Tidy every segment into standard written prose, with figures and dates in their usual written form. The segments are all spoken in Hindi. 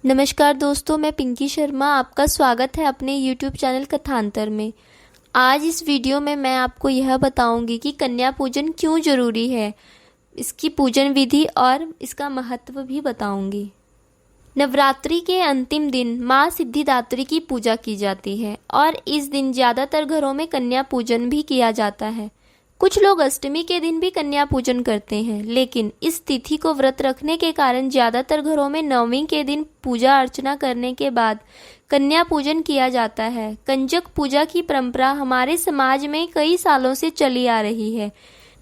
नमस्कार दोस्तों, मैं पिंकी शर्मा। आपका स्वागत है अपने YouTube चैनल कथांतर में। आज इस वीडियो में मैं आपको यह बताऊंगी कि कन्या पूजन क्यों ज़रूरी है, इसकी पूजन विधि और इसका महत्व भी बताऊंगी। नवरात्रि के अंतिम दिन माँ सिद्धिदात्री की पूजा की जाती है और इस दिन ज़्यादातर घरों में कन्या पूजन भी किया जाता है। कुछ लोग अष्टमी के दिन भी कन्या पूजन करते हैं, लेकिन इस तिथि को व्रत रखने के कारण ज़्यादातर घरों में नवमी के दिन पूजा अर्चना करने के बाद कन्या पूजन किया जाता है। कंजक पूजा की परंपरा हमारे समाज में कई सालों से चली आ रही है।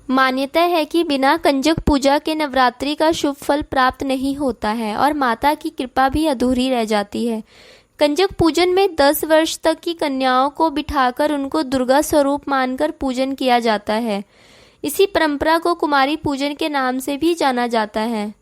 मान्यता है कि बिना कंजक पूजा के नवरात्रि का शुभ फल प्राप्त नहीं होता है और माता की कृपा भी अधूरी रह जाती है। कंजक पूजन में 10 वर्ष तक की कन्याओं को बिठाकर उनको दुर्गा स्वरूप मानकर पूजन किया जाता है। इसी परंपरा को कुमारी पूजन के नाम से भी जाना जाता है।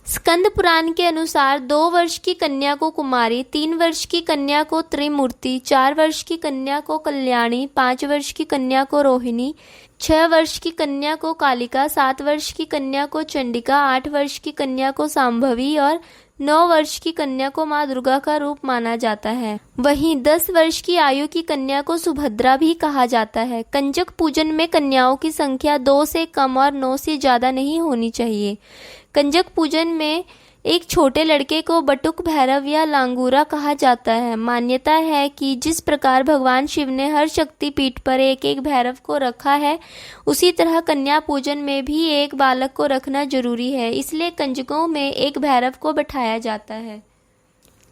स्कंद पुराण के अनुसार 2 वर्ष की कन्या को कुमारी, 3 वर्ष की कन्या को त्रिमूर्ति, 4 वर्ष की कन्या को कल्याणी, 5 वर्ष की कन्या को रोहिणी, 6 वर्ष की कन्या को कालिका, 7 वर्ष की कन्या को चंडिका, 8 वर्ष की कन्या को सांभवी और 9 वर्ष की कन्या को माँ दुर्गा का रूप माना जाता है। वहीं 10 वर्ष की आयु की कन्या को सुभद्रा भी कहा जाता है। कंजक पूजन में कन्याओं की संख्या 2 से कम और 9 से ज़्यादा नहीं होनी चाहिए। कंजक पूजन में एक छोटे लड़के को बटुक भैरव या लांगूरा कहा जाता है। मान्यता है कि जिस प्रकार भगवान शिव ने हर शक्ति पीठ पर एक एक भैरव को रखा है, उसी तरह कन्या पूजन में भी एक बालक को रखना जरूरी है। इसलिए कंजकों में एक भैरव को बैठाया जाता है।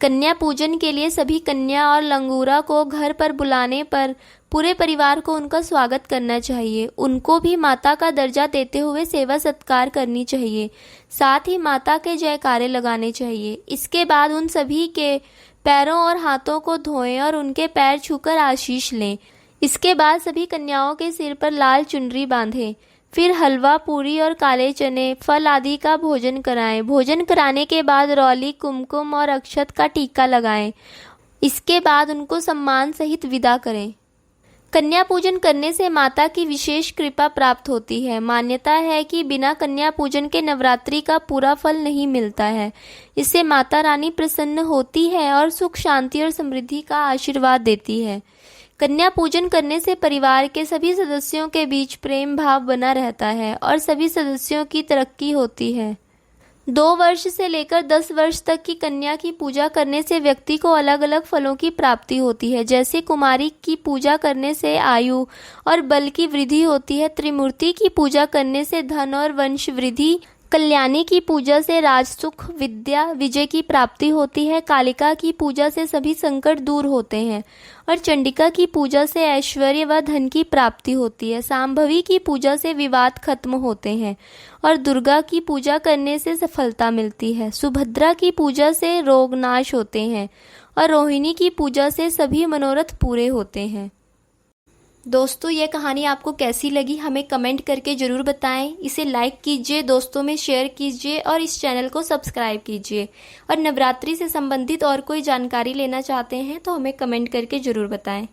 कन्या पूजन के लिए सभी कन्या और लंगूरा को घर पर बुलाने पर पूरे परिवार को उनका स्वागत करना चाहिए। उनको भी माता का दर्जा देते हुए सेवा सत्कार करनी चाहिए। साथ ही माता के जयकारे लगाने चाहिए। इसके बाद उन सभी के पैरों और हाथों को धोएं और उनके पैर छूकर आशीष लें। इसके बाद सभी कन्याओं के सिर पर लाल चुनरी बांधें। फिर हलवा, पूरी और काले चने, फल आदि का भोजन कराएं। भोजन कराने के बाद रौली, कुमकुम और अक्षत का टीका लगाएं। इसके बाद उनको सम्मान सहित विदा करें। कन्या पूजन करने से माता की विशेष कृपा प्राप्त होती है। मान्यता है कि बिना कन्या पूजन के नवरात्रि का पूरा फल नहीं मिलता है। इससे माता रानी प्रसन्न होती है और सुख, शांति और समृद्धि का आशीर्वाद देती है। कन्या पूजन करने से परिवार के सभी सदस्यों के बीच प्रेम भाव बना रहता है और सभी सदस्यों की तरक्की होती है। 2 वर्ष से लेकर 10 वर्ष तक की कन्या की पूजा करने से व्यक्ति को अलग अलग फलों की प्राप्ति होती है। जैसे कुमारी की पूजा करने से आयु और बल की वृद्धि होती है, त्रिमूर्ति की पूजा करने से धन और वंश वृद्धि, कल्याणी की पूजा से राजसुख, विद्या, विजय की प्राप्ति होती है, कालिका की पूजा से सभी संकट दूर होते हैं और चंडिका की पूजा से ऐश्वर्य व धन की प्राप्ति होती है। सांभवी की पूजा से विवाद खत्म होते हैं और दुर्गा की पूजा करने से सफलता मिलती है। सुभद्रा की पूजा से रोग नाश होते हैं और रोहिणी की पूजा से सभी मनोरथ पूरे होते हैं। दोस्तों, ये कहानी आपको कैसी लगी हमें कमेंट करके ज़रूर बताएं। इसे लाइक कीजिए, दोस्तों में शेयर कीजिए और इस चैनल को सब्सक्राइब कीजिए। और नवरात्रि से संबंधित और कोई जानकारी लेना चाहते हैं तो हमें कमेंट करके ज़रूर बताएं।